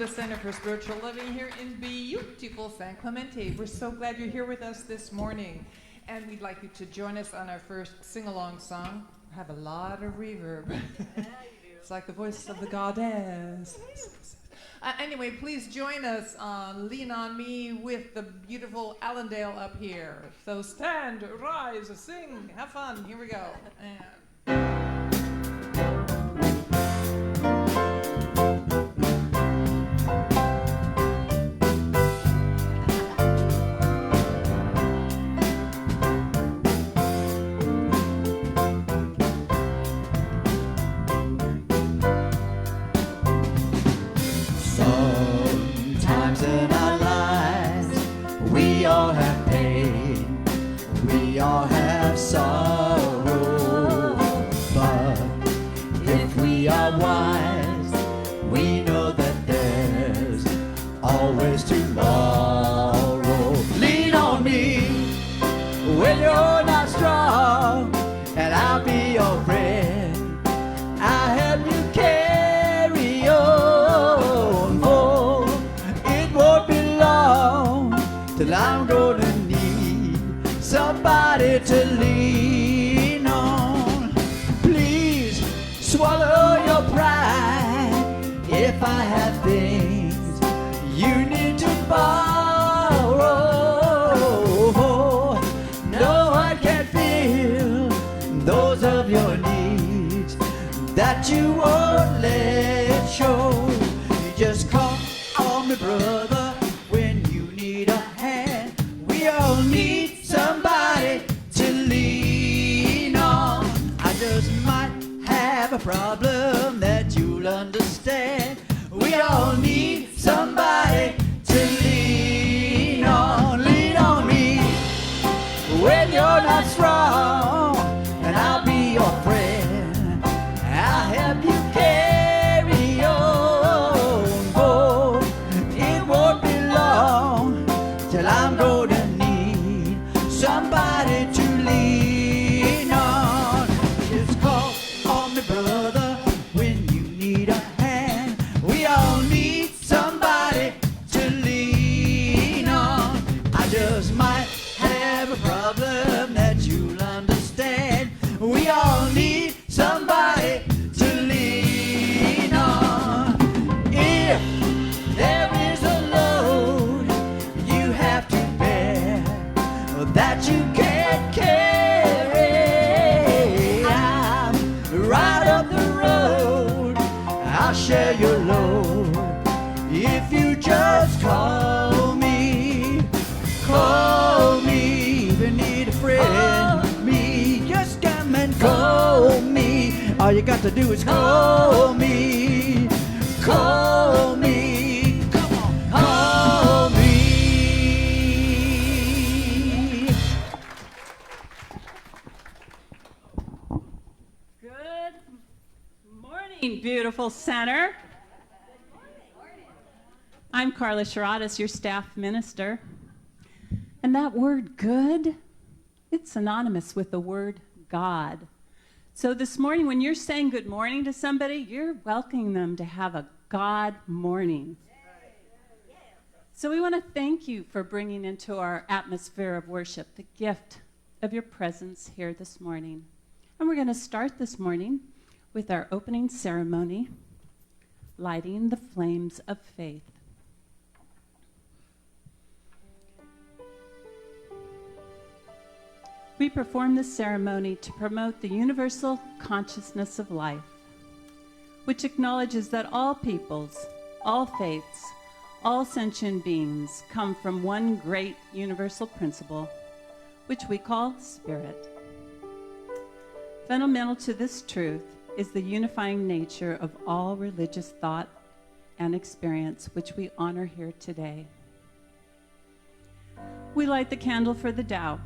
the Center for Spiritual Living here in beautiful San Clemente. We're so glad you're here with us this morning. And we'd like you to join us on our first sing-along song. I have a lot of reverb. Yeah, you do. It's like the voice of the goddess. Anyway, please join us on Lean On Me with the beautiful Allendale up here. So stand, rise, sing, have fun. Here we go. Sometimes in our lives we all have pain, we all have sorrow, but if we are wise, we know that there's always tomorrow. Lean on me when you're not strong, and I'll be your friend. I'll help you carry on, for it won't be long till I'm gonna need somebody to lean on. Please swallow your pride if I have things you need to borrow. No one can feel those of your needs that you won't let show. You just call on me, brother, when you need a hand. We all need somebody to lean on. I just might have a problem that you'll understand. We all need somebody to lean on. Lean on me when you're not strong, and I'll be your friend. I'll help you carry on, for it won't be long till I'm gonna need somebody to lean on. Just call on me, brother, when you need a hand. We all need somebody to lean on. I just might have a problem that you'll understand. We all need somebody to lean on. If there is a load you have to bear that you can't carry, I'm right up the road. I'll share your load if you just call me. Call me if you need a friend. Me, just come and call me. All you got to do is call me. Call me. Come on, call me. Good morning, beautiful center. I'm Carla Sharadas, your staff minister. And that word good, it's synonymous with the word God. So this morning, when you're saying good morning to somebody, you're welcoming them to have a God morning. So we want to thank you for bringing into our atmosphere of worship the gift of your presence here this morning. And we're going to start this morning with our opening ceremony, lighting the flames of faith. We perform this ceremony to promote the universal consciousness of life, which acknowledges that all peoples, all faiths, all sentient beings come from one great universal principle, which we call spirit. Fundamental to this truth is the unifying nature of all religious thought and experience, which we honor here today. We light the candle for the Tao,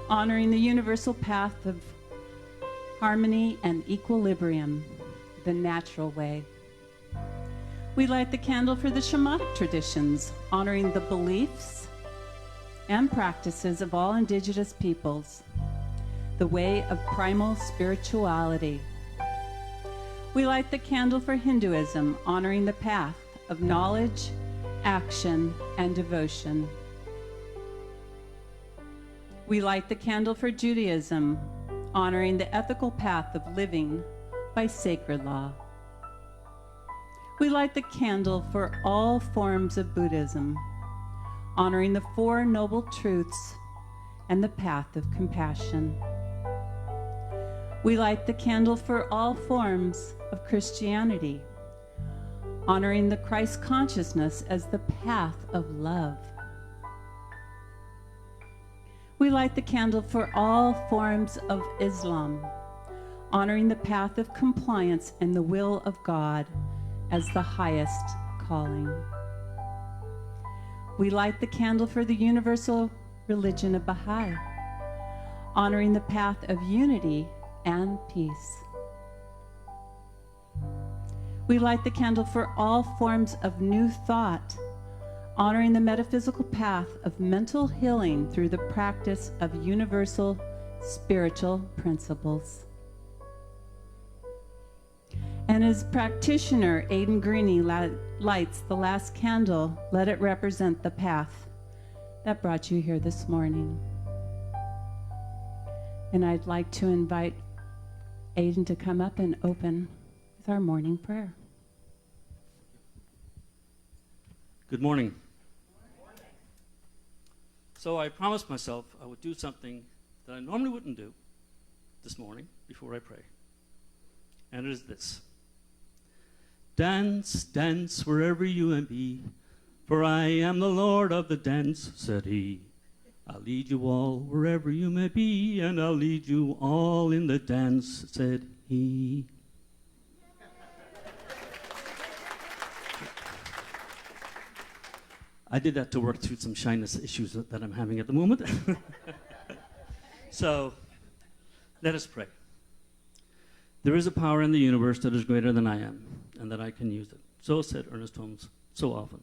honoring the universal path of harmony and equilibrium, the natural way. We light the candle for the shamanic traditions, honoring the beliefs and practices of all indigenous peoples, the way of primal spirituality. We light the candle for Hinduism, honoring the path of knowledge, action, and devotion. We light the candle for Judaism, honoring the ethical path of living by sacred law. We light the candle for all forms of Buddhism, honoring the Four Noble Truths and the path of compassion. We light the candle for all forms of Christianity, honoring the Christ consciousness as the path of love. We light the candle for all forms of Islam, honoring the path of compliance and the will of God as the highest calling. We light the candle for the universal religion of Baha'i, honoring the path of unity and peace. We light the candle for all forms of new thought, honoring the metaphysical path of mental healing through the practice of universal spiritual principles. And as practitioner Aidan Greeny lights the last candle, let it represent the path that brought you here this morning. And I'd like to invite Aidan to come up and open with our morning prayer. Good morning. So I promised myself I would do something that I normally wouldn't do this morning before I pray. And it is this. Dance, dance wherever you may be, for I am the Lord of the dance, said he. I'll lead you all wherever you may be, and I'll lead you all in the dance, said he. I did that to work through some shyness issues that I'm having at the moment. So, let us pray. There is a power in the universe that is greater than I am, and that I can use it. So said Ernest Holmes so often.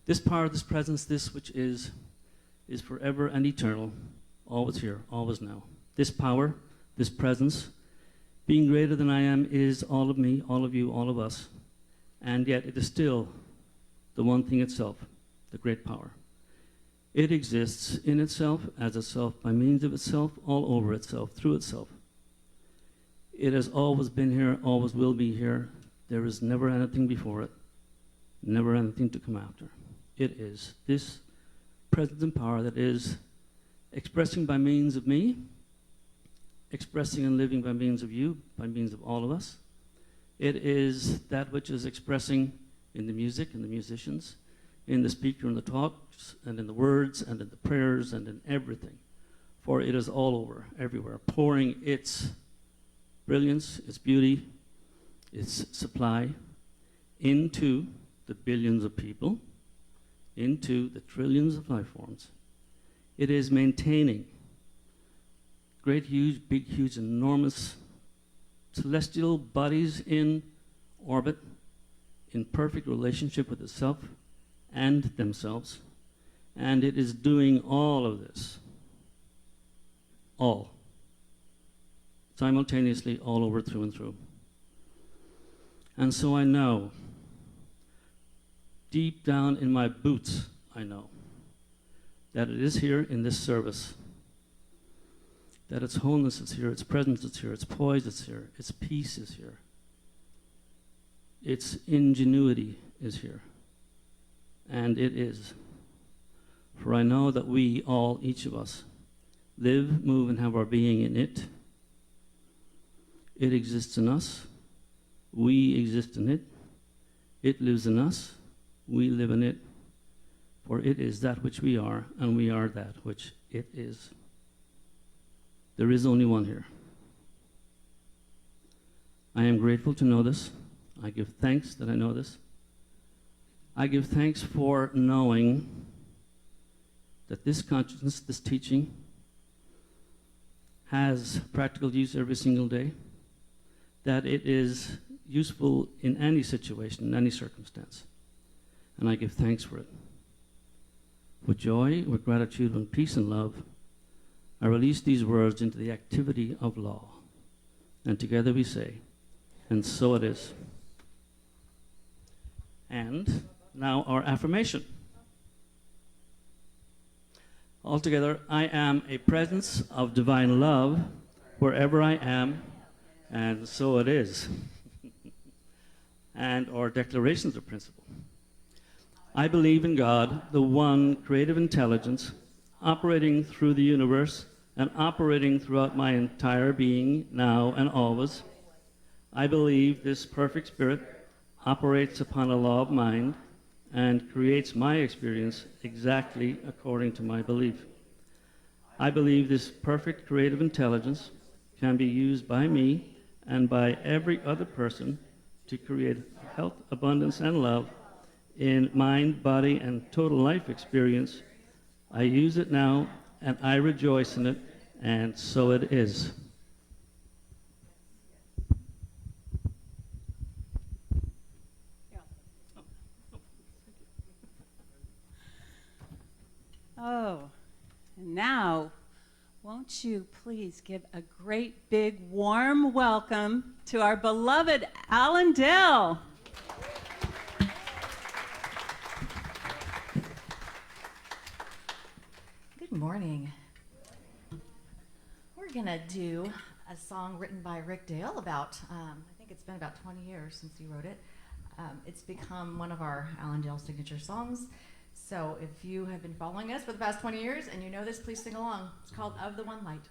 This power, this presence, this which is forever and eternal, always here, always now. This power, this presence, being greater than I am, is all of me, all of you, all of us. And yet it is still the one thing itself, the great power. It exists in itself, as itself, by means of itself, all over itself, through itself. It has always been here, always will be here. There is never anything before it, never anything to come after. It is this presence and power that is expressing by means of me, expressing and living by means of you, by means of all of us. It is that which is expressing in the music and the musicians, in the speaker and the talks, and in the words, and in the prayers, and in everything. For it is all over, everywhere, pouring its brilliance, its beauty, its supply into the billions of people, into the trillions of life forms. It is maintaining great, huge, big, huge, enormous celestial bodies in orbit, in perfect relationship with itself and themselves. And it is doing all of this, all, simultaneously, all over, through and through. And so I know, deep down in my boots, I know that it is here in this service, that its wholeness is here, its presence is here, its poise is here, its peace is here, its ingenuity is here. And it is. For I know that we all, each of us, live, move, and have our being in it. It exists in us. We exist in it. It lives in us. We live in it. For it is that which we are, and we are that which it is. There is only one here. I am grateful to know this. I give thanks that I know this. I give thanks for knowing that this consciousness, this teaching, has practical use every single day, that it is useful in any situation, in any circumstance. And I give thanks for it. With joy, with gratitude, with peace and love, I release these words into the activity of law. And together we say, and so it is. And now our affirmation. Altogether, I am a presence of divine love wherever I am, and so it is. And our declarations of principle. I believe in God, the one creative intelligence, operating through the universe and operating throughout my entire being, now and always. I believe this perfect spirit operates upon a law of mind and creates my experience exactly according to my belief. I believe this perfect creative intelligence can be used by me and by every other person to create health, abundance, and love in mind, body, and total life experience. I use it now, and I rejoice in it, and so it is. Oh, and now, won't you please give a great big warm welcome to our beloved Alan Dell. Good morning. We're going to do a song written by Rick Dale about, I think it's been about 20 years since he wrote it. It's become one of our Alan Dale signature songs. So if you have been following us for the past 20 years and you know this, please sing along. It's called Of the One Light.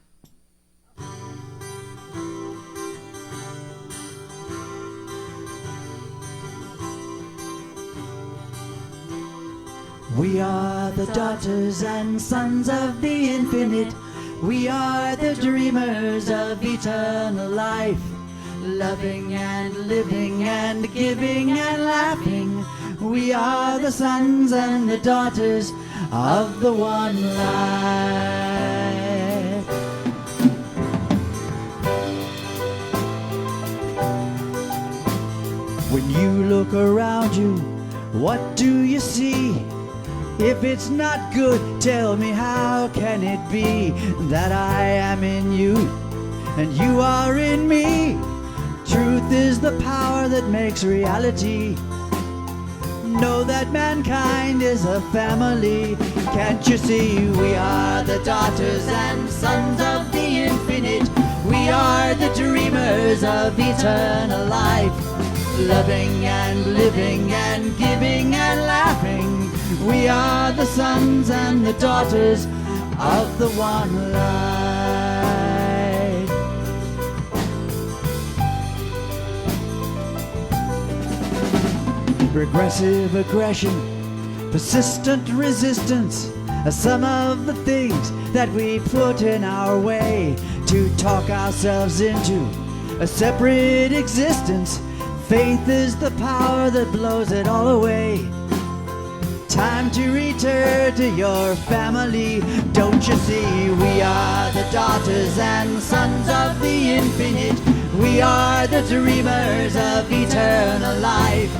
We are the daughters and sons of the infinite. We are the dreamers of eternal life, loving and living and giving and laughing. We are the sons and the daughters of the one light. When you look around you, what do you see? If it's not good, tell me, how can it be that I am in you and you are in me? Truth is the power that makes reality. Know that mankind is a family. Can't you see? We are the daughters and sons of the infinite. We are the dreamers of eternal life, loving and living and giving and laughing. We are the sons and the daughters of the one light. Regressive aggression, persistent resistance are some of the things that we put in our way to talk ourselves into a separate existence. Faith is the power that blows it all away. Time to return to your family. Don't you see? We are the daughters and sons of the infinite. We are the dreamers of eternal life,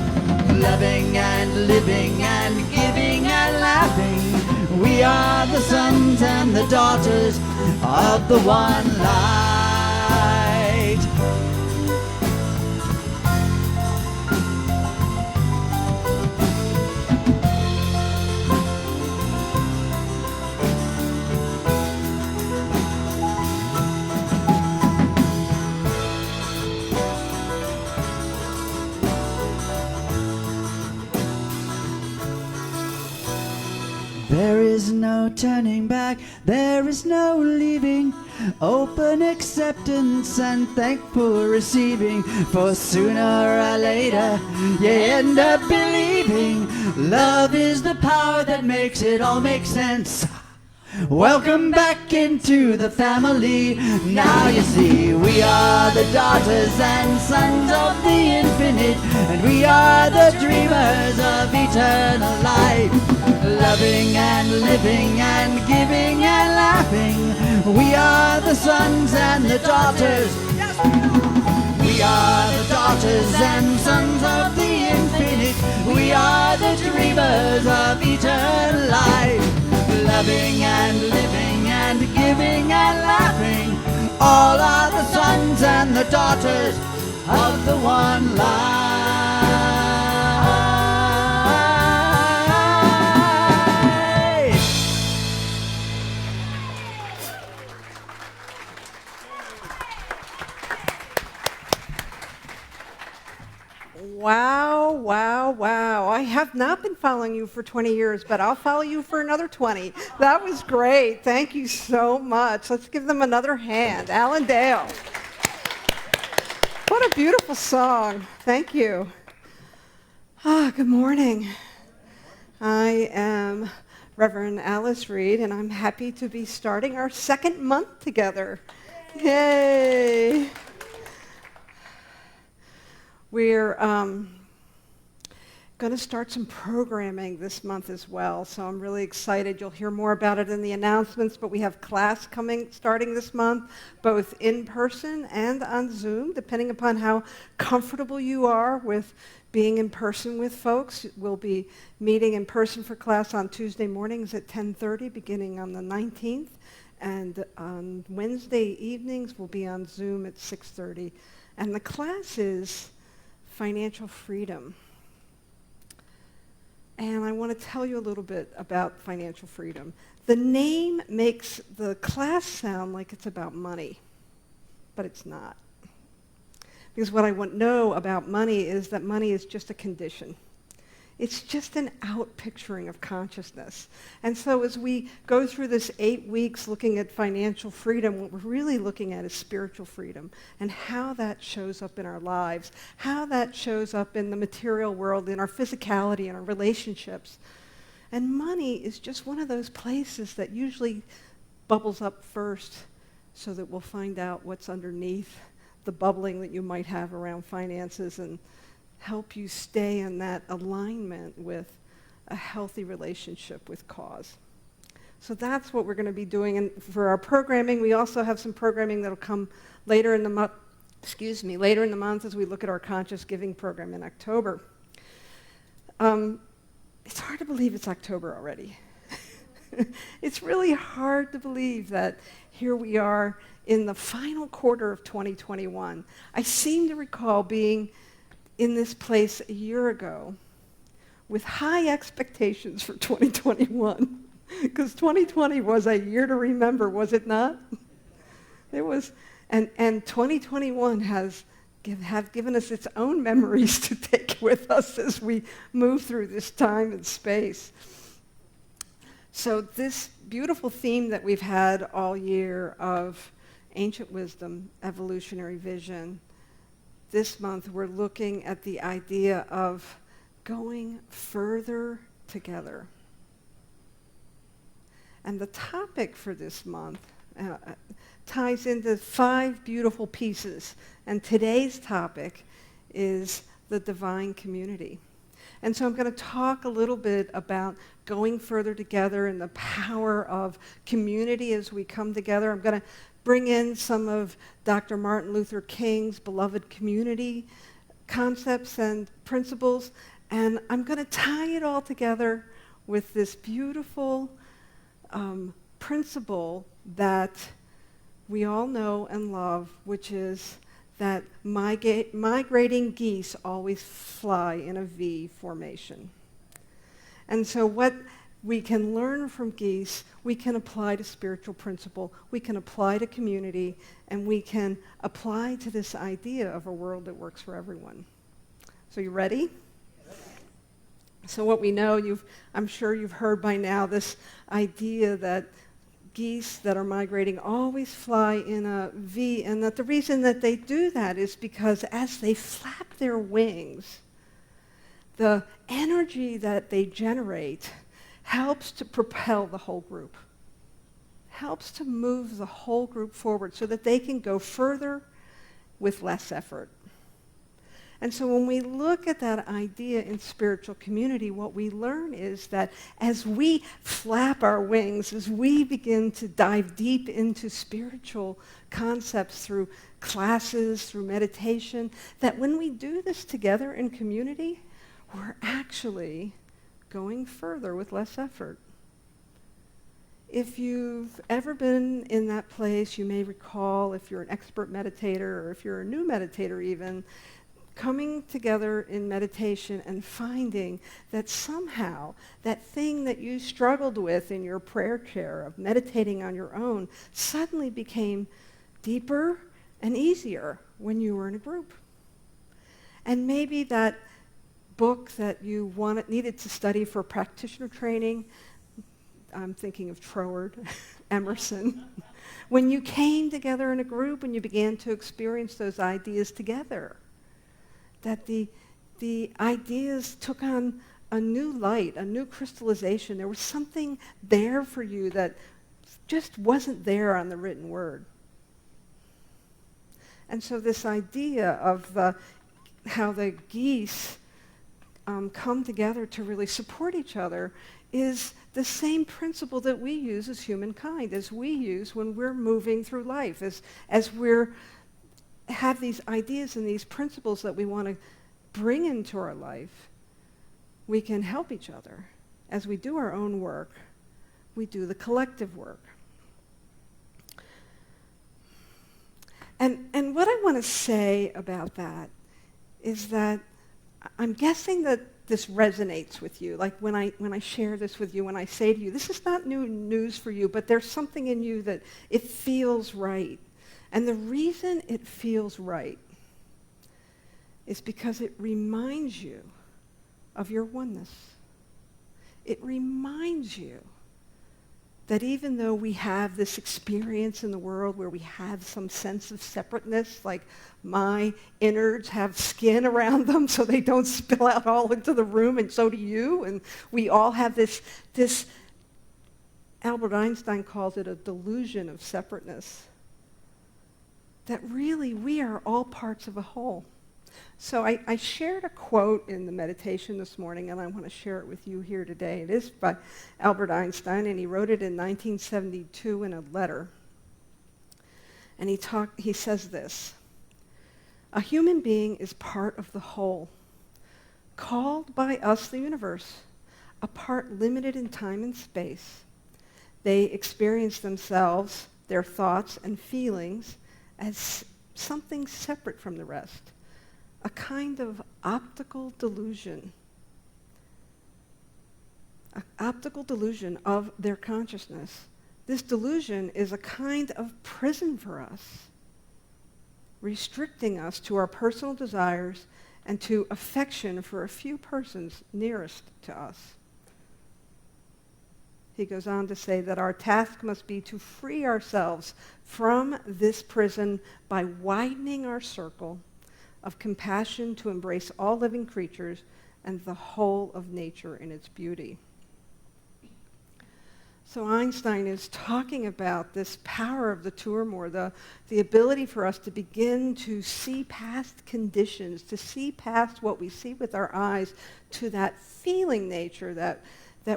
loving and living and giving and laughing. We are the sons and the daughters of the one light. There is no turning back, there is no leaving. Open acceptance and thankful receiving. For sooner or later, you end up believing. Love is the power that makes it all make sense. Welcome back into the family. Now you see, we are the daughters and sons of the infinite, and we are the dreamers of eternal life, loving and living and giving and laughing. We are the sons and the daughters. We are the daughters and sons of the infinite. We are the dreamers of eternal life, loving and living and giving and laughing. All are the sons and the daughters of the one life. Wow, wow, wow. I have not been following you for 20 years, but I'll follow you for another 20. That was great. Thank you so much. Let's give them another hand. Alan Dale. What a beautiful song. Thank you. Good morning. I am Reverend Alice Reed, and I'm happy to be starting our second month together. Yay. We're going to start some programming this month as well, so I'm really excited. You'll hear more about it in the announcements, but we have class starting this month, both in person and on Zoom, depending upon how comfortable you are with being in person with folks. We'll be meeting in person for class on Tuesday mornings at 10:30, beginning on the 19th, and on Wednesday evenings we'll be on Zoom at 6:30. And the class is Financial Freedom. And I want to tell you a little bit about financial freedom. The name makes the class sound like it's about money, but it's not. Because what I want to know about money is that money is just a condition. It's just an out-picturing of consciousness. And so as we go through this 8 weeks looking at financial freedom, what we're really looking at is spiritual freedom and how that shows up in our lives, how that shows up in the material world, in our physicality, in our relationships. And money is just one of those places that usually bubbles up first so that we'll find out what's underneath the bubbling that you might have around finances and help you stay in that alignment with a healthy relationship with cause. So that's what we're going to be doing. And for our programming, we also have some programming that'll come later in the month, later in the month as we look at our Conscious Giving program in October. It's hard to believe it's October already. It's really hard to believe that here we are in the final quarter of 2021. I seem to recall being in this place a year ago with high expectations for 2021, because 2020 was a year to remember, was it not? It was, and 2021 have given us its own memories to take with us as we move through this time and space. So this beautiful theme that we've had all year of ancient wisdom, evolutionary vision, this month we're looking at the idea of going further together. And the topic for this month ties into 5 beautiful pieces. And today's topic is the divine community. And so I'm going to talk a little bit about going further together and the power of community as we come together. I'm going to bring in some of Dr. Martin Luther King's beloved community concepts and principles, and I'm going to tie it all together with this beautiful principle that we all know and love, which is that migrating geese always fly in a V formation. And so what we can learn from geese, we can apply to spiritual principle, we can apply to community, and we can apply to this idea of a world that works for everyone. So you ready? So what we know, I'm sure you've heard by now this idea that geese that are migrating always fly in a V, and that the reason that they do that is because as they flap their wings, the energy that they generate helps to propel the whole group, helps to move the whole group forward so that they can go further with less effort. And so when we look at that idea in spiritual community, what we learn is that as we flap our wings, as we begin to dive deep into spiritual concepts through classes, through meditation, that when we do this together in community, we're actually going further with less effort. If you've ever been in that place, you may recall, if you're an expert meditator or if you're a new meditator even, coming together in meditation and finding that somehow that thing that you struggled with in your prayer chair of meditating on your own suddenly became deeper and easier when you were in a group. And maybe that book that you needed to study for practitioner training, I'm thinking of Troward, Emerson, when you came together in a group and you began to experience those ideas together, that the ideas took on a new light, a new crystallization. There was something there for you that just wasn't there on the written word. And so this idea of how the geese come together to really support each other is the same principle that we use as humankind, as we use when we're moving through life, as we're have these ideas and these principles that we want to bring into our life. We can help each other. As we do our own work, we do the collective work. And what I want to say about that is that I'm guessing that this resonates with you. Like when I share this with you, when I say to you, this is not new news for you, but there's something in you that it feels right. And the reason it feels right is because it reminds you of your oneness. It reminds you that even though we have this experience in the world where we have some sense of separateness, like my innards have skin around them so they don't spill out all into the room, and so do you, and we all have this Albert Einstein calls it a delusion of separateness, that really we are all parts of a whole. So I shared a quote in the meditation this morning, and I want to share it with you here today. It is by Albert Einstein, and he wrote it in 1972 in a letter. And he says this: "A human being is part of the whole, called by us the universe, a part limited in time and space. They experience themselves, their thoughts and feelings, as something separate from the rest, a kind of optical delusion, an optical delusion of their consciousness. This delusion is a kind of prison for us, restricting us to our personal desires and to affection for a few persons nearest to us." He goes on to say that our task must be to free ourselves from this prison by widening our circle of compassion to embrace all living creatures and the whole of nature in its beauty. So Einstein is talking about this power of the Tour-More, the ability for us to begin to see past conditions, to see past what we see with our eyes, to that feeling nature that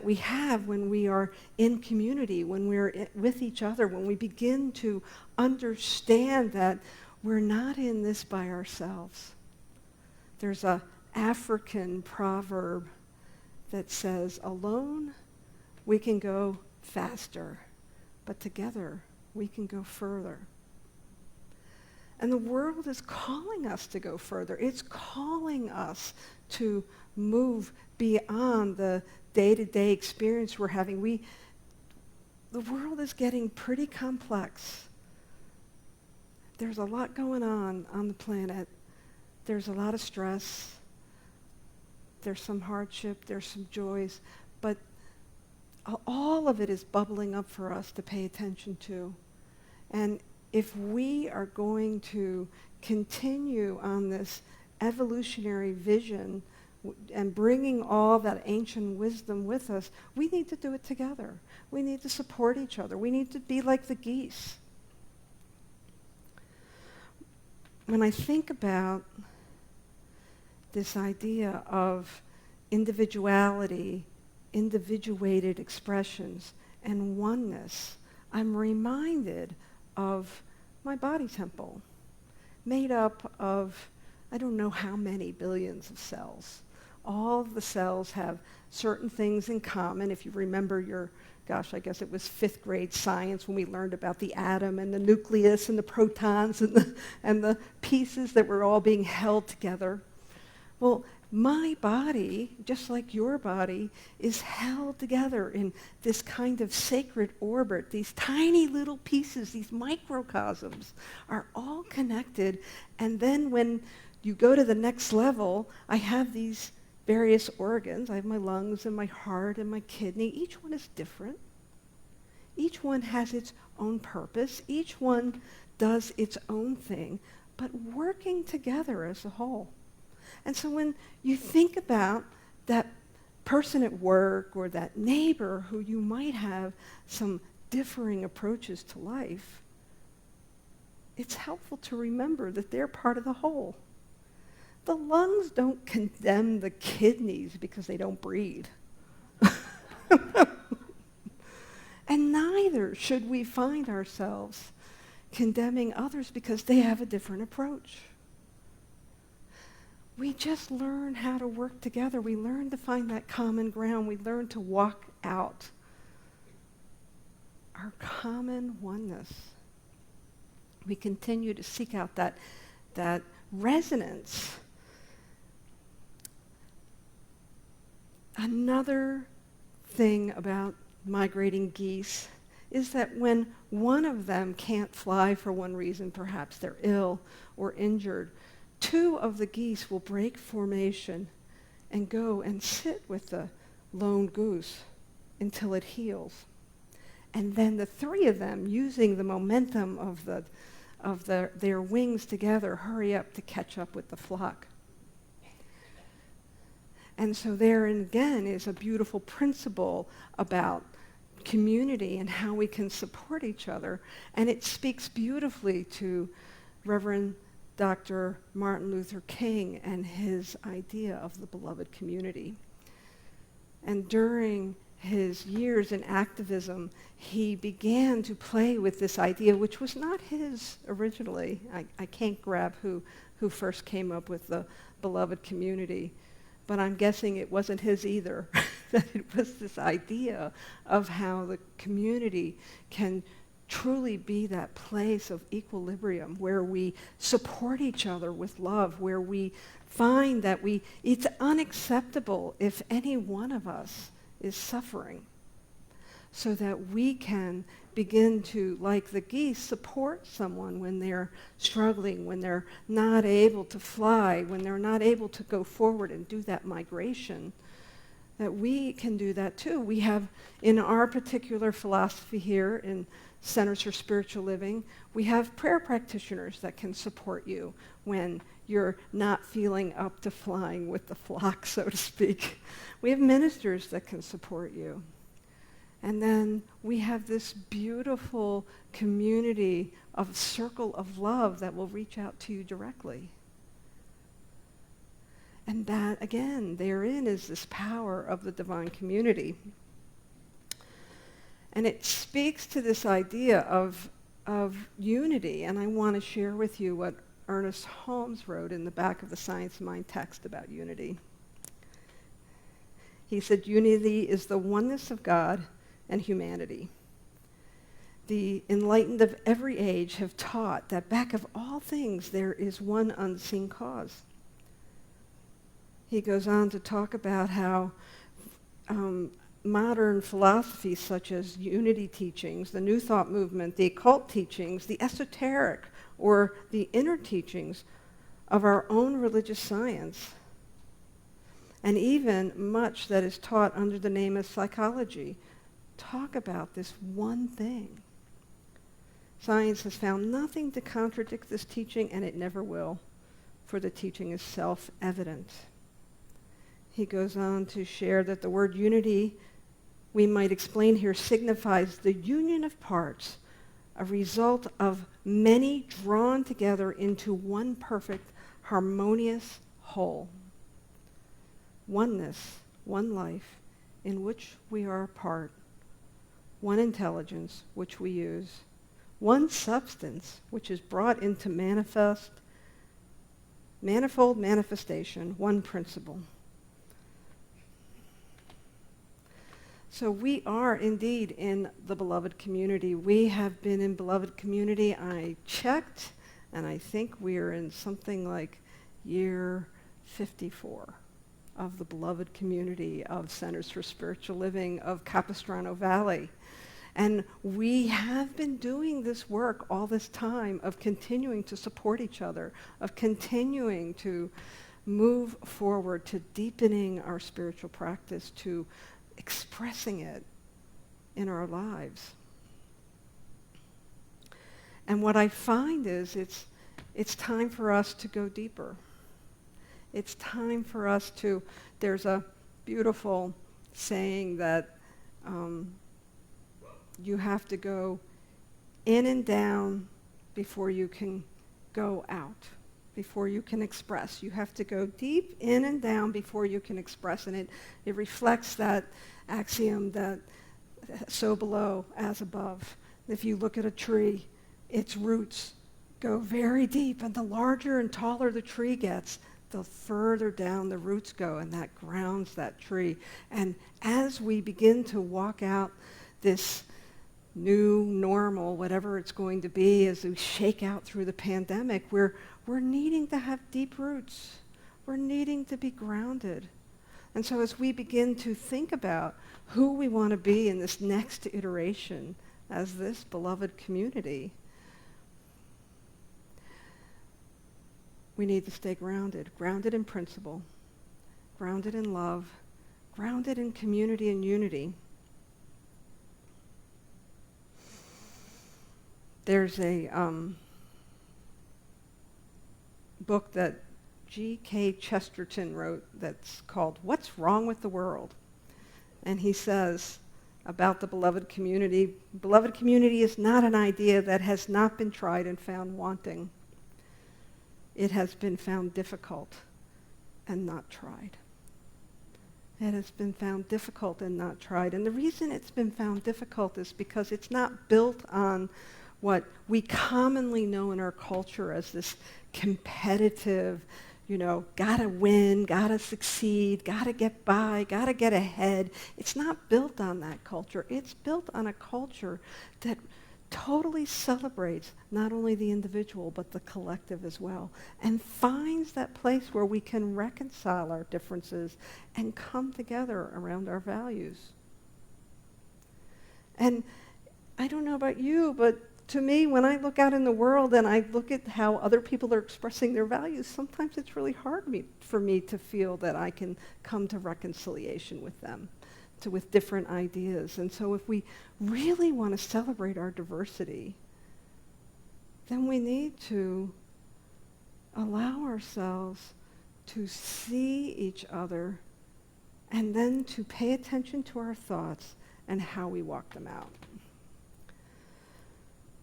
we have when we are in community, when we're with each other, when we begin to understand that we're not in this by ourselves. There's an African proverb that says, "Alone we can go faster, but together we can go further." And the world is calling us to go further. It's calling us to move beyond the day-to-day experience we're having. The world is getting pretty complex. There's a lot going on the planet. There's a lot of stress. There's some hardship. There's some joys. But all of it is bubbling up for us to pay attention to. And if we are going to continue on this evolutionary vision and bringing all that ancient wisdom with us, we need to do it together. We need to support each other. We need to be like the geese. When I think about this idea of individuality, individuated expressions, and oneness, I'm reminded of my body temple, made up of I don't know how many billions of cells, all of the cells have certain things in common. If you remember your, gosh, I guess it was 5th grade science when we learned about the atom and the nucleus and the protons and the pieces that were all being held together. Well, my body, just like your body, is held together in this kind of sacred orbit. These tiny little pieces, these microcosms, are all connected. And then when you go to the next level, I have these various organs. I have my lungs and my heart and my kidney. Each one is different. Each one has its own purpose. Each one does its own thing, but working together as a whole. And so when you think about that person at work or that neighbor who you might have some differing approaches to life, it's helpful to remember that they're part of the whole. The lungs don't condemn the kidneys because they don't breathe. And neither should we find ourselves condemning others because they have a different approach. We just learn how to work together. We learn to find that common ground. We learn to walk out our common oneness. We continue to seek out that resonance. Another thing about migrating geese is that when one of them can't fly for one reason, perhaps they're ill or injured, 2 of the geese will break formation and go and sit with the lone goose until it heals. And then the 3 of them, using the momentum of their wings together, hurry up to catch up with the flock. And so there again is a beautiful principle about community and how we can support each other. And it speaks beautifully to Reverend Dr. Martin Luther King and his idea of the beloved community. And during his years in activism, he began to play with this idea, which was not his originally. I can't grab who first came up with the beloved community, but I'm guessing it wasn't his either. That it was this idea of how the community can truly be that place of equilibrium where we support each other with love, where we find that it's unacceptable if any one of us is suffering, so that we can begin to, like the geese, support someone when they're struggling, when they're not able to fly, when they're not able to go forward and do that migration, that we can do that too. We have, in our particular philosophy here in Centers for Spiritual Living, we have prayer practitioners that can support you when you're not feeling up to flying with the flock, so to speak. We have ministers that can support you. And then we have this beautiful community of circle of love that will reach out to you directly. And that, again, therein is this power of the divine community. And it speaks to this idea of unity. And I want to share with you what Ernest Holmes wrote in the back of the Science of Mind text about unity. He said, "Unity is the oneness of God and humanity. The enlightened of every age have taught that back of all things there is one unseen cause." He goes on to talk about how modern philosophies such as unity teachings, the New Thought movement, the occult teachings, the esoteric or the inner teachings of our own religious science, and even much that is taught under the name of psychology, talk about this one thing. Science has found nothing to contradict this teaching, and it never will, for the teaching is self-evident. He goes on to share that the word unity, we might explain here, signifies the union of parts, a result of many drawn together into one perfect, harmonious whole. Oneness, one life, in which we are a part, one intelligence, which we use, one substance, which is brought into manifold manifestation, one principle, So we are indeed in the beloved community. We have been in beloved community. I checked, and I think we are in something like year 54 of the beloved community of Centers for Spiritual Living of Capistrano Valley. And we have been doing this work all this time of continuing to support each other, of continuing to move forward, to deepening our spiritual practice, to expressing it in our lives. And what I find is it's time for us to go deeper. It's time for us to, there's a beautiful saying that you have to go in and down before you can go out, before you can express. You have to go deep in and down before you can express. And it reflects that axiom that so below as above. If you look at a tree, its roots go very deep, and the larger and taller the tree gets, the further down the roots go, and that grounds that tree. And as we begin to walk out this new normal, whatever it's going to be, as we shake out through the pandemic, we're needing to have deep roots. We're needing to be grounded. And so as we begin to think about who we want to be in this next iteration as this beloved community, we need to stay grounded in principle, grounded in love, grounded in community and unity. There's a book that G.K. Chesterton wrote that's called What's Wrong with the World? And he says about the beloved community is not an idea that has not been tried and found wanting. It has been found difficult and not tried. It has been found difficult and not tried. And the reason it's been found difficult is because it's not built on what we commonly know in our culture as this competitive, gotta win, gotta succeed, gotta get by, gotta get ahead. It's not built on that culture. It's built on a culture that totally celebrates not only the individual but the collective as well, and finds that place where we can reconcile our differences and come together around our values. And I don't know about you, but to me, when I look out in the world and I look at how other people are expressing their values, sometimes it's really hard for me to feel that I can come to reconciliation with them, with different ideas. And so if we really want to celebrate our diversity, then we need to allow ourselves to see each other and then to pay attention to our thoughts and how we walk them out.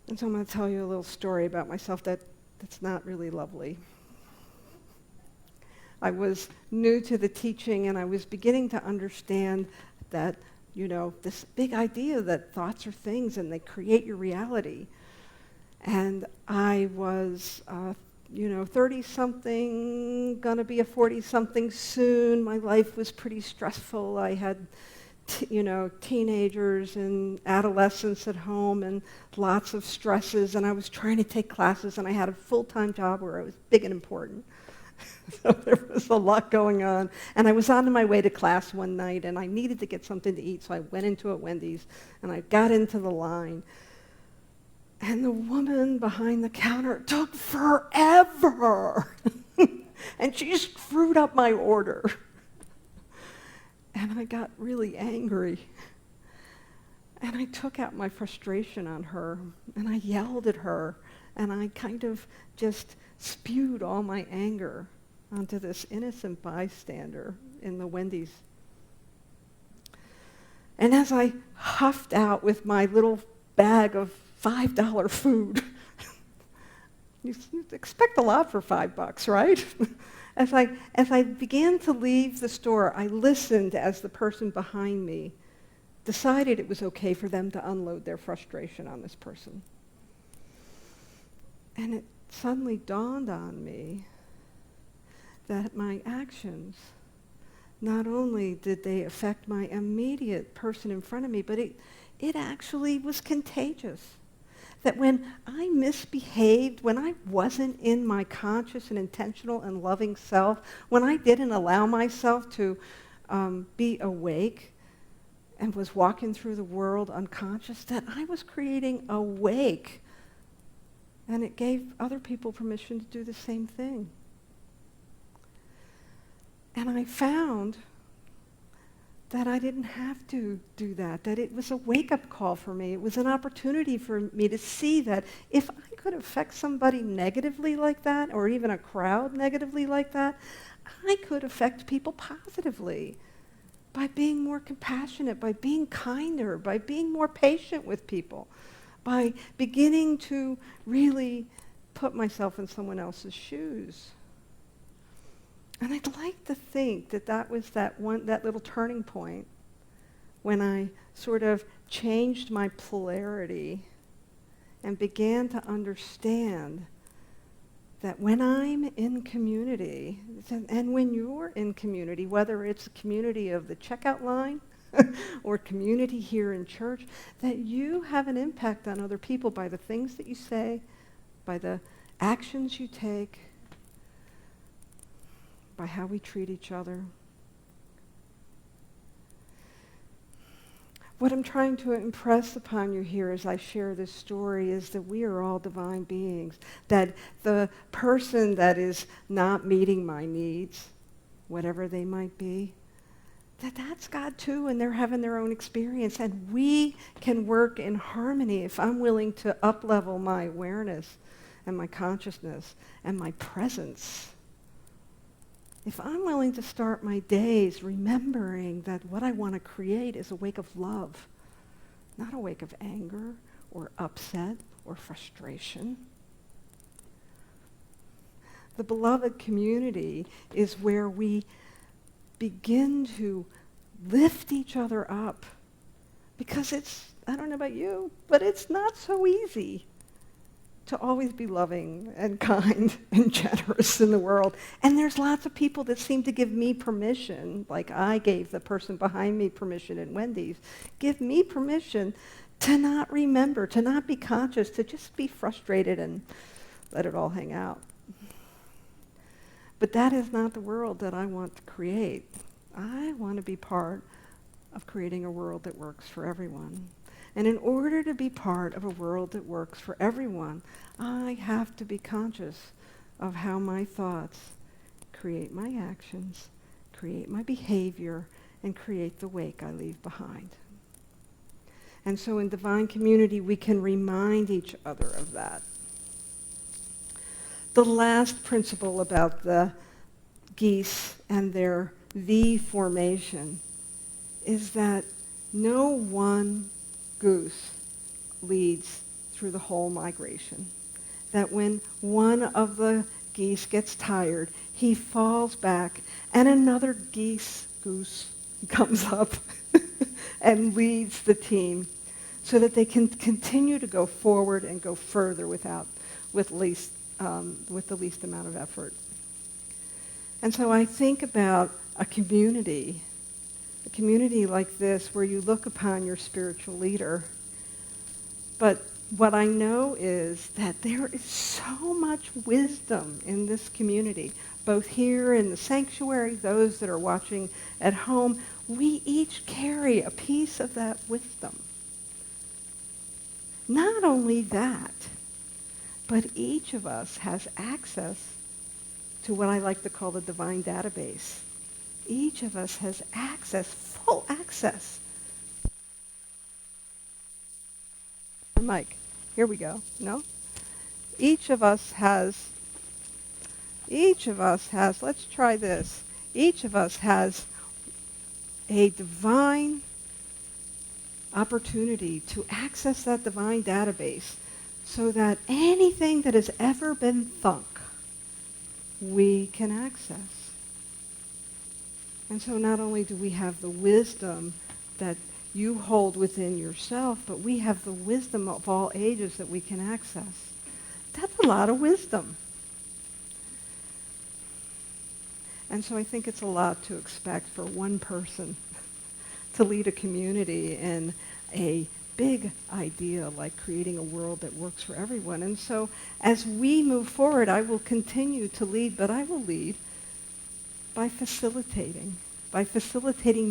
And so I'm going to tell you a little story about myself that's not really lovely. I was new to the teaching, and I was beginning to understand that, this big idea that thoughts are things and they create your reality. And I was, 30-something, gonna be a 40-something soon. My life was pretty stressful. I had teenagers and adolescents at home and lots of stresses, and I was trying to take classes, and I had a full-time job where I was big and important. So there was a lot going on. And I was on my way to class one night, and I needed to get something to eat, so I went into a Wendy's, and I got into the line. And the woman behind the counter took forever. And she screwed up my order. And I got really angry. And I took out my frustration on her, and I yelled at her, and I kind of just spewed all my anger onto this innocent bystander in the Wendy's. And as I huffed out with my little bag of $5 food, you expect a lot for $5, right? As I began to leave the store, I listened as the person behind me decided it was okay for them to unload their frustration on this person. And it suddenly dawned on me that my actions, not only did they affect my immediate person in front of me, but it actually was contagious. That when I misbehaved, when I wasn't in my conscious and intentional and loving self, when I didn't allow myself to be awake and was walking through the world unconscious, that I was creating a wake. And it gave other people permission to do the same thing. And I found that I didn't have to do that it was a wake-up call for me. It was an opportunity for me to see that if I could affect somebody negatively like that, or even a crowd negatively like that, I could affect people positively by being more compassionate, by being kinder, by being more patient with people, by beginning to really put myself in someone else's shoes. And I'd like to think that was that little turning point when I sort of changed my polarity and began to understand that when I'm in community, and when you're in community, whether it's a community of the checkout line or community here in church, that you have an impact on other people by the things that you say, by the actions you take, by how we treat each other. What I'm trying to impress upon you here as I share this story is that we are all divine beings, that the person that is not meeting my needs, whatever they might be, that's God too, and they're having their own experience, and we can work in harmony if I'm willing to up-level my awareness and my consciousness and my presence. If I'm willing to start my days remembering that what I want to create is a wake of love, not a wake of anger or upset or frustration. The beloved community is where we begin to lift each other up, because it's, I don't know about you, but it's not so easy to always be loving and kind and generous in the world. And there's lots of people that seem to give me permission, like I gave the person behind me permission at Wendy's, give me permission to not remember, to not be conscious, to just be frustrated and let it all hang out. But that is not the world that I want to create. I want to be part of creating a world that works for everyone. And in order to be part of a world that works for everyone, I have to be conscious of how my thoughts create my actions, create my behavior, and create the wake I leave behind. And so in divine community, we can remind each other of that. The last principle about the geese and their V formation is that no one goose leads through the whole migration. That when one of the geese gets tired, he falls back and another goose comes up and leads the team so that they can continue to go forward and go further with the least amount of effort. And so I think about a community like this where you look upon your spiritual leader. But what I know is that there is so much wisdom in this community, both here in the sanctuary, those that are watching at home. We each carry a piece of that wisdom. Not only that, but each of us has access to what I like to call the divine database. Each of us has access, full access. Mike, here we go. No? Each of us has, let's try this. Each of us has a divine opportunity to access that divine database so that anything that has ever been thunk, we can access. And so not only do we have the wisdom that you hold within yourself, but we have the wisdom of all ages that we can access. That's a lot of wisdom. And so I think it's a lot to expect for one person to lead a community in a big idea like creating a world that works for everyone. And so as we move forward, I will continue to lead, but I will lead by facilitating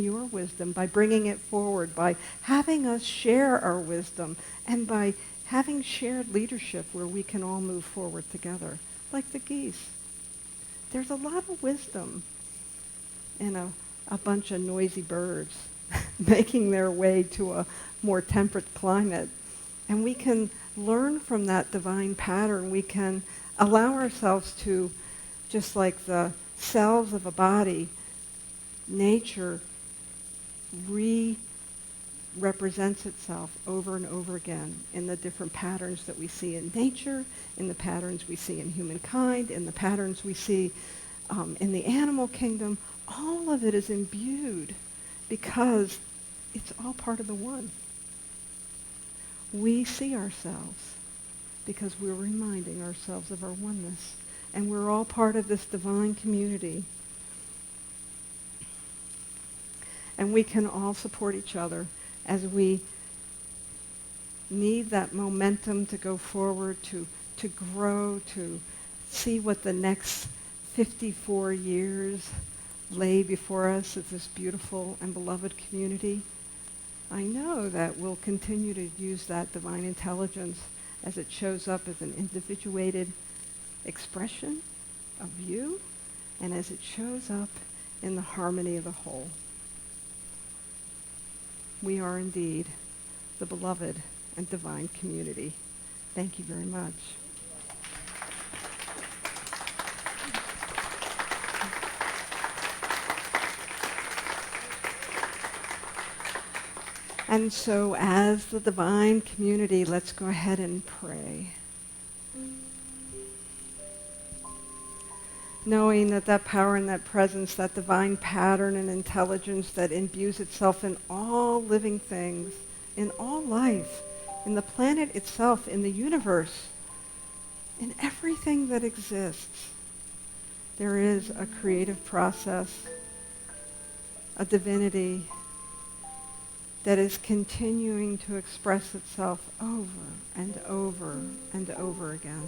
your wisdom, by bringing it forward, by having us share our wisdom, and by having shared leadership where we can all move forward together, like the geese. There's a lot of wisdom in a bunch of noisy birds making their way to a more temperate climate. And we can learn from that divine pattern. We can allow ourselves to, just like the cells of a body, nature represents itself over and over again in the different patterns that we see in nature, in the patterns we see in humankind, in the patterns we see in the animal kingdom. All of it is imbued because it's all part of the one. We see ourselves because we're reminding ourselves of our oneness, and we're all part of this divine community. And we can all support each other as we need that momentum to go forward, to grow, to see what the next 54 years lay before us as this beautiful and beloved community. I know that we'll continue to use that divine intelligence as it shows up as an individuated expression of you, and as it shows up in the harmony of the whole. We are indeed the beloved and divine community. Thank you very much. And so as the divine community, let's go ahead and pray. Knowing that that power and that presence, that divine pattern and intelligence that imbues itself in all living things, in all life, in the planet itself, in the universe, in everything that exists, there is a creative process, a divinity that is continuing to express itself over and over and over again.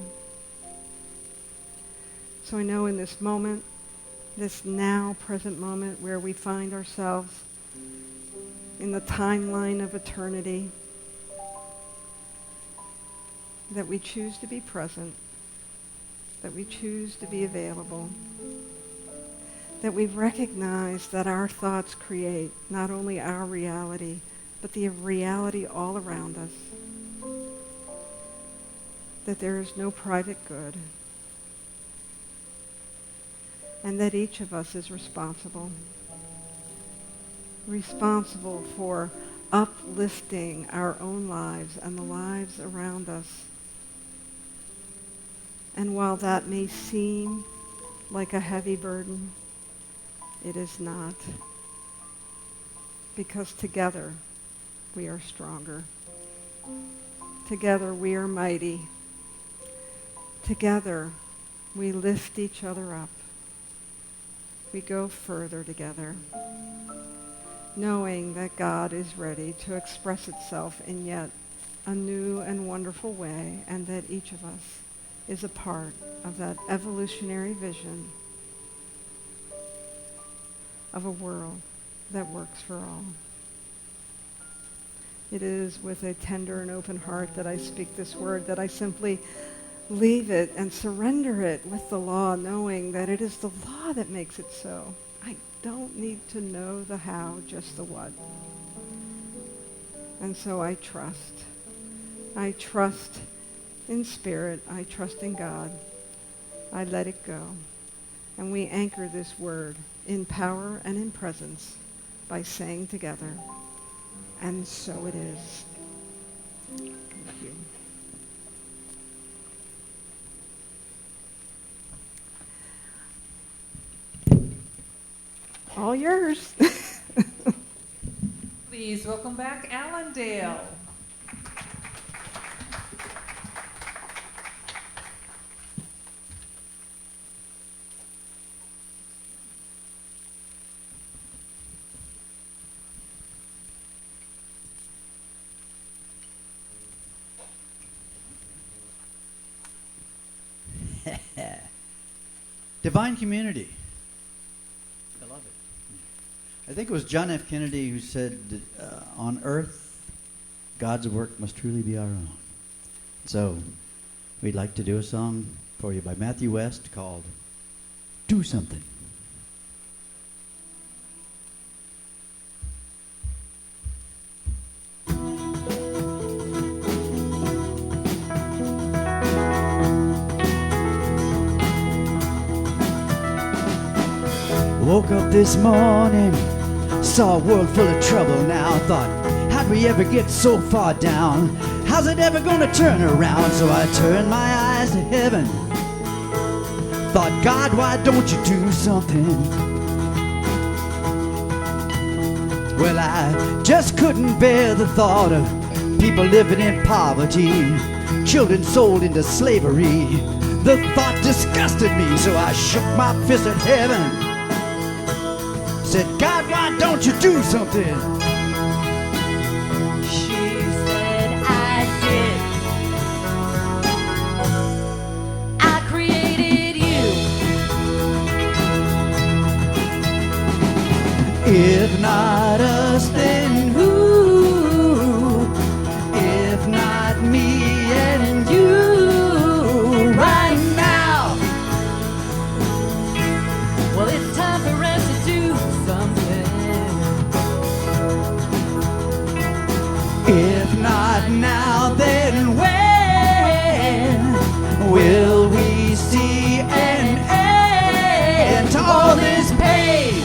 So I know in this moment, this now present moment where we find ourselves in the timeline of eternity, that we choose to be present, that we choose to be available, that we recognize that our thoughts create not only our reality, but the reality all around us, that there is no private good, and that each of us is responsible for uplifting our own lives and the lives around us. And while that may seem like a heavy burden, it is not, because together we are stronger. Together we are mighty. Together we lift each other up. We go further together, knowing that God is ready to express itself in yet a new and wonderful way, and that each of us is a part of that evolutionary vision of a world that works for all. It is with a tender and open heart that I speak this word, that I simply leave it and surrender it with the law, knowing that it is the law that makes it so. I don't need to know the how, just the what. And so I trust. I trust in spirit. I trust in God. I let it go. And we anchor this word in power and in presence by saying together, and so it is. Thank you. All yours. Please welcome back Allendale. Divine Community. I love it. I think it was John F. Kennedy who said, on earth, God's work must truly be our own. So, we'd like to do a song for you by Matthew West called Do Something. Woke up this morning, saw a world full of trouble now. Thought, how'd we ever get so far down? How's it ever gonna turn around? So I turned my eyes to heaven. Thought, God, why don't you do something? Well, I just couldn't bear the thought of people living in poverty, children sold into slavery. The thought disgusted me, so I shook my fist at heaven. Said, God, why don't you do something? She said, I did. I created you. If not us, then who? If not me and you right now. Well, it's time for us to do something. If not now, then when will we see an end to all this pain?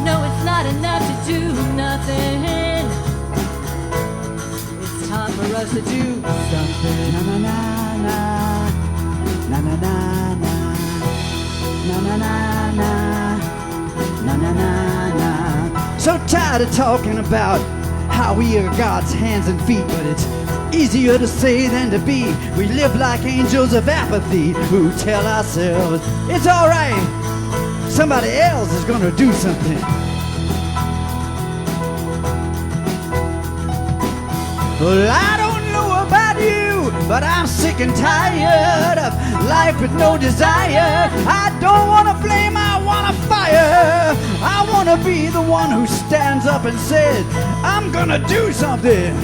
No, it's not enough to do nothing. It's time for us to do something. Na na na na na na na na na na na na na na. So tired of talking about how we are God's hands and feet, but it's easier to say than to be. We live like angels of apathy who tell ourselves it's all right. Somebody else is gonna do something. Well, I don't know about you, but I'm sick and tired of life with no desire. I don't want a flame, I want a fire. I want to be the one who stands up and says, I'm gonna do something.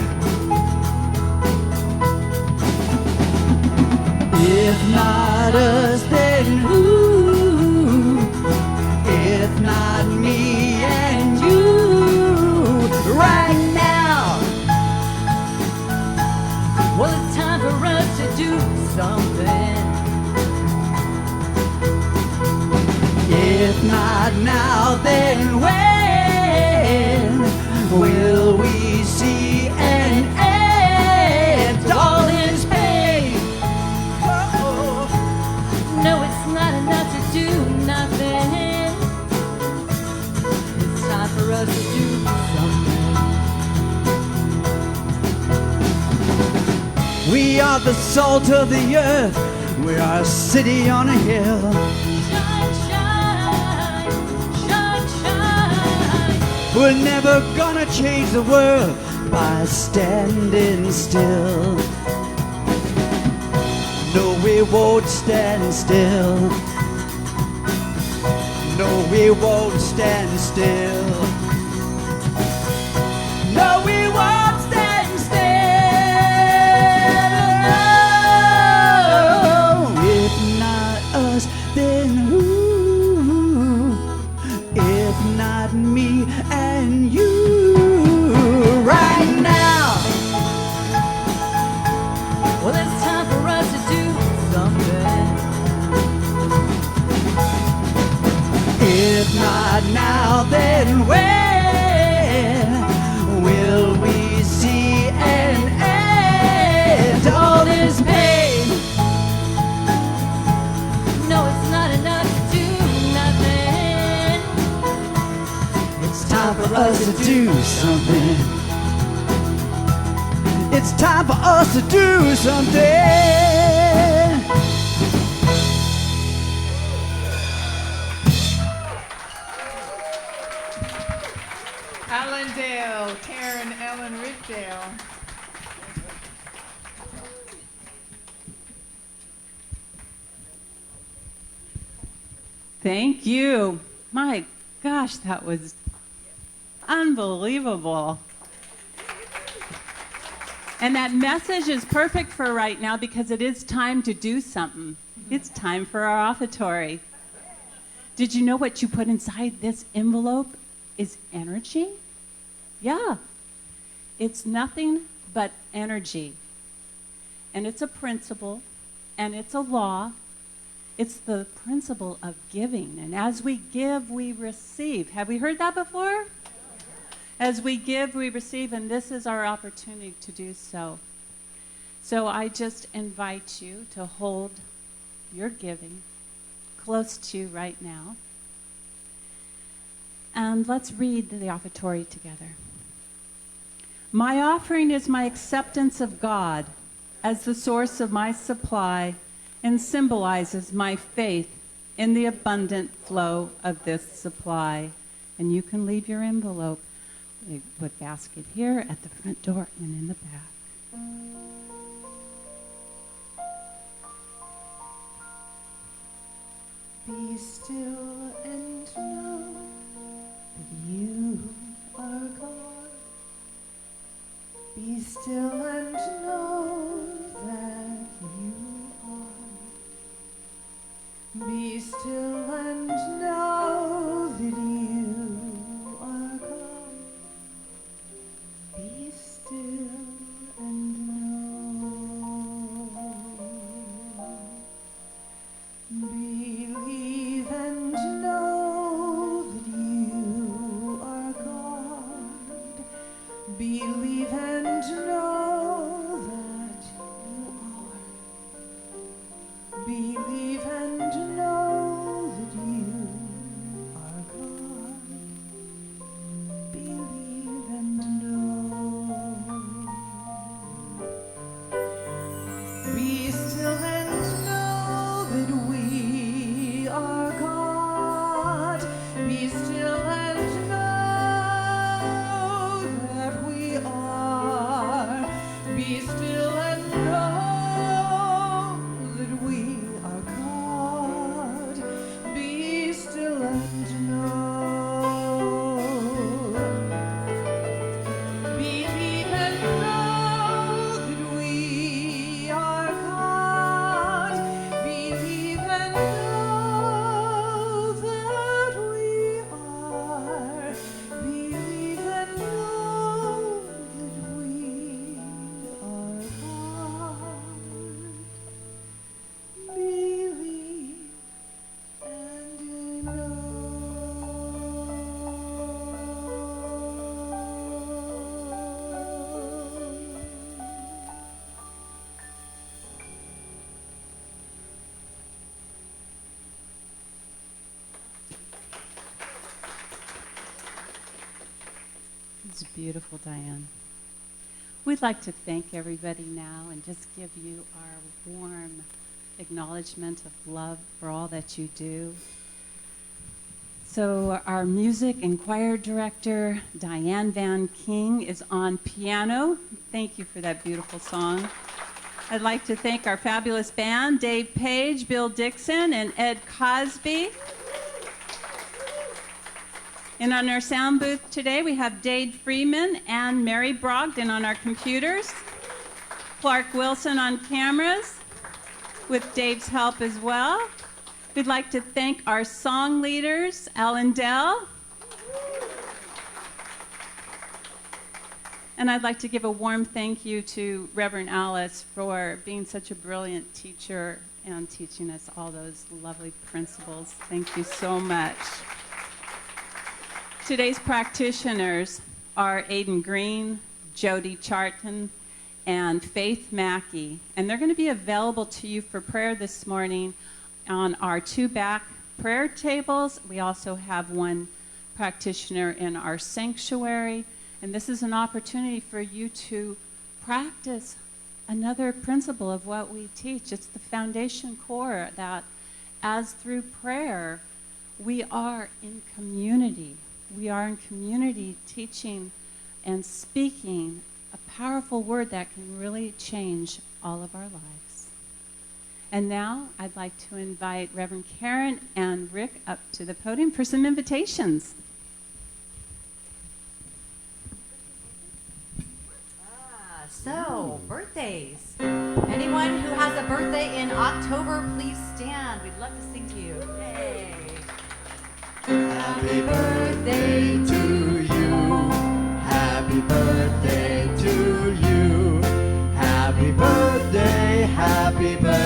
If not us, then who? If not me and you right now. Well, it's time for us to do something. If not now, then when will we see an end to all this pain? Oh. No, it's not enough to do nothing. It's time for us to do something. We are the salt of the earth. We are a city on a hill. Shine, shine, shine, shine. We're never gonna change the world by standing still. No, we won't stand still. No, we won't stand still. No, we won't stand still. No. If not us, then who? If not me and you right now. Well, it's time for us to do something. If not now, then when will we see an end to all this pain? No, it's not enough to do nothing. It's time for us to do something. It's time for us to do something. Allendale, Karen Ellen Rickdale. Thank you. My gosh, that was unbelievable. And that message is perfect for right now because it is time to do something. It's time for our offertory. Did you know what you put inside this envelope is energy? Yeah. It's nothing but energy. And it's a principle, and it's a law. It's the principle of giving. And as we give, we receive. Have we heard that before? As we give, we receive, and this is our opportunity to do so. So I just invite you to hold your giving close to you right now. And let's read the offertory together. My offering is my acceptance of God as the source of my supply and symbolizes my faith in the abundant flow of this supply. And you can leave your envelope with basket here at the front door and in the back. Be still and know that you are God. Be still and know that you are. Be still and know that you are God. Be still and know. Believe and know that you are God. Believe and know that you are. Believe and know that you are God. Believe and know. Be still and know that we are God. Be still and know that we are. Be still and know that we are God. Be still and know. Believe and know that we are God. Believe and know that we are. Believe and know that we are God. Believe and know. It's beautiful, Diane. We'd like to thank everybody now and just give you our warm acknowledgement of love for all that you do. So our music and choir director, Diane Van King, is on piano. Thank you for that beautiful song. I'd like to thank our fabulous band, Dave Page, Bill Dixon, and Ed Cosby. And on our sound booth today, we have Dade Freeman and Mary Brogdon on our computers, Clark Wilson on cameras, with Dave's help as well. We'd like to thank our song leaders, Ellen Dell. And I'd like to give a warm thank you to Reverend Alice for being such a brilliant teacher and teaching us all those lovely principles. Thank you so much. Today's practitioners are Aidan Green, Jody Charton, and Faith Mackey. And they're going to be available to you for prayer this morning on our two back prayer tables. We also have one practitioner in our sanctuary. And this is an opportunity for you to practice another principle of what we teach. It's the foundation core that as through prayer, we are in community. We are in community teaching and speaking a powerful word that can really change all of our lives. And now I'd like to invite Reverend Karen and Rick up to the podium for some invitations. So, birthdays. Anyone who has a birthday in October, please stand. We'd love to sing to you. Yay. Happy birthday to you. Happy birthday to you. Happy birthday, happy birthday.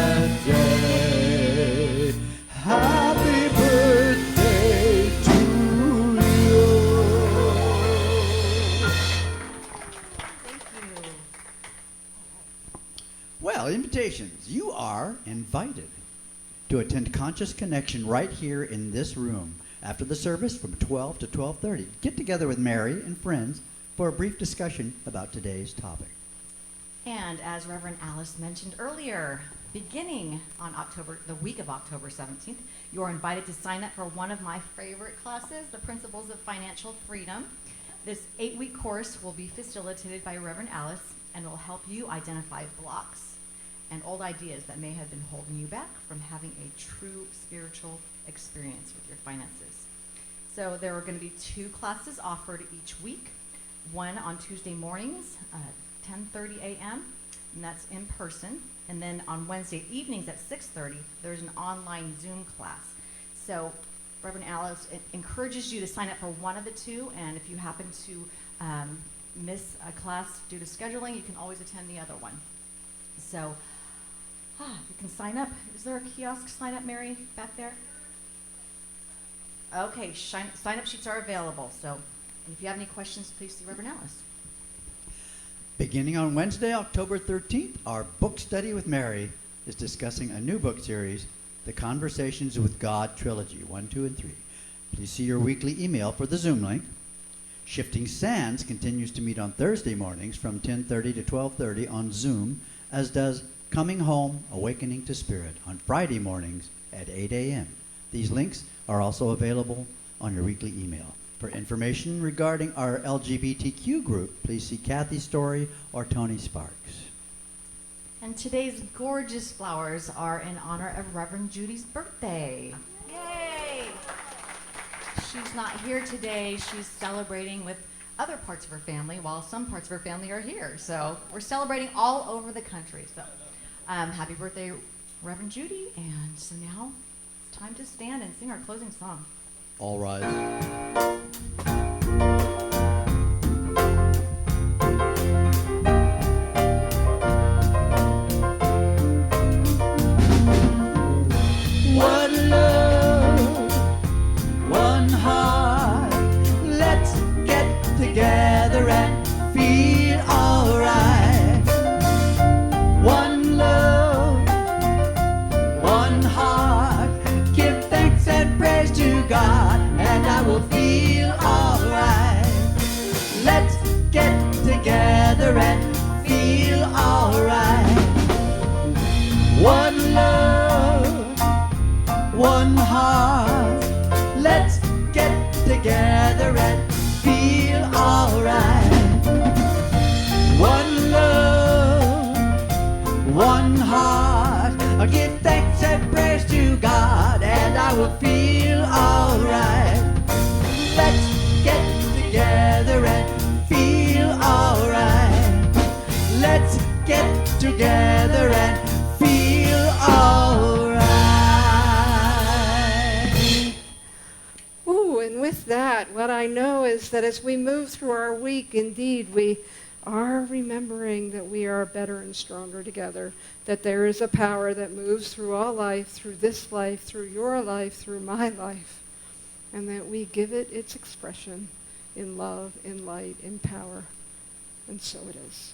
Happy birthday to you. Thank you. Well, invitations. You are invited to attend Conscious Connection right here in this room after the service from 12 to 12:30. Get together with Mary and friends for a brief discussion about today's topic. And as Reverend Alice mentioned earlier, beginning on the week of October 17th, you are invited to sign up for one of my favorite classes, the Principles of Financial Freedom. This 8-week course will be facilitated by Reverend Alice and will help you identify blocks and old ideas that may have been holding you back from having a true spiritual experience with your finances. So there are going to be 2 classes offered each week, one on Tuesday mornings, 10:30 a.m., and that's in person. And then on Wednesday evenings at 6:30, there's an online Zoom class. So Reverend Alice encourages you to sign up for one of the 2, and if you happen to miss a class due to scheduling, you can always attend the other one. So you can sign up. Is there a kiosk sign up, Mary, back there? Okay, sign up sheets are available. So if you have any questions, please see Reverend Alice. Beginning on Wednesday, October 13th, our book study with Mary is discussing a new book series, The Conversations with God Trilogy, 1, 2, and 3. Please see your weekly email for the Zoom link. Shifting Sands continues to meet on Thursday mornings from 10:30 to 12:30 on Zoom, as does Coming Home, Awakening to Spirit on Friday mornings at 8 a.m. These links are also available on your weekly email. For information regarding our LGBTQ group, please see Kathy Story or Tony Sparks. And today's gorgeous flowers are in honor of Reverend Judy's birthday. Yay! She's not here today. She's celebrating with other parts of her family while some parts of her family are here. So we're celebrating all over the country. So happy birthday, Reverend Judy. And so now it's time to stand and sing our closing song. All rise. One love, one heart. Let's get together and feel alright. One love, one heart. Give thanks and praise to God, and I will feel alright. Let's get together and feel alright. One love, one heart. Let's get together and feel alright. One love, one heart. I'll give thanks and praise to God, and I will feel alright. Let's get together and feel alright. Let's get together and feel alright. Ooh, and with that, what I know is that as we move through our week, indeed, we are remembering that we are better and stronger together, that there is a power that moves through all life, through this life, through your life, through my life, and that we give it its expression in love, in light, in power. And so it is.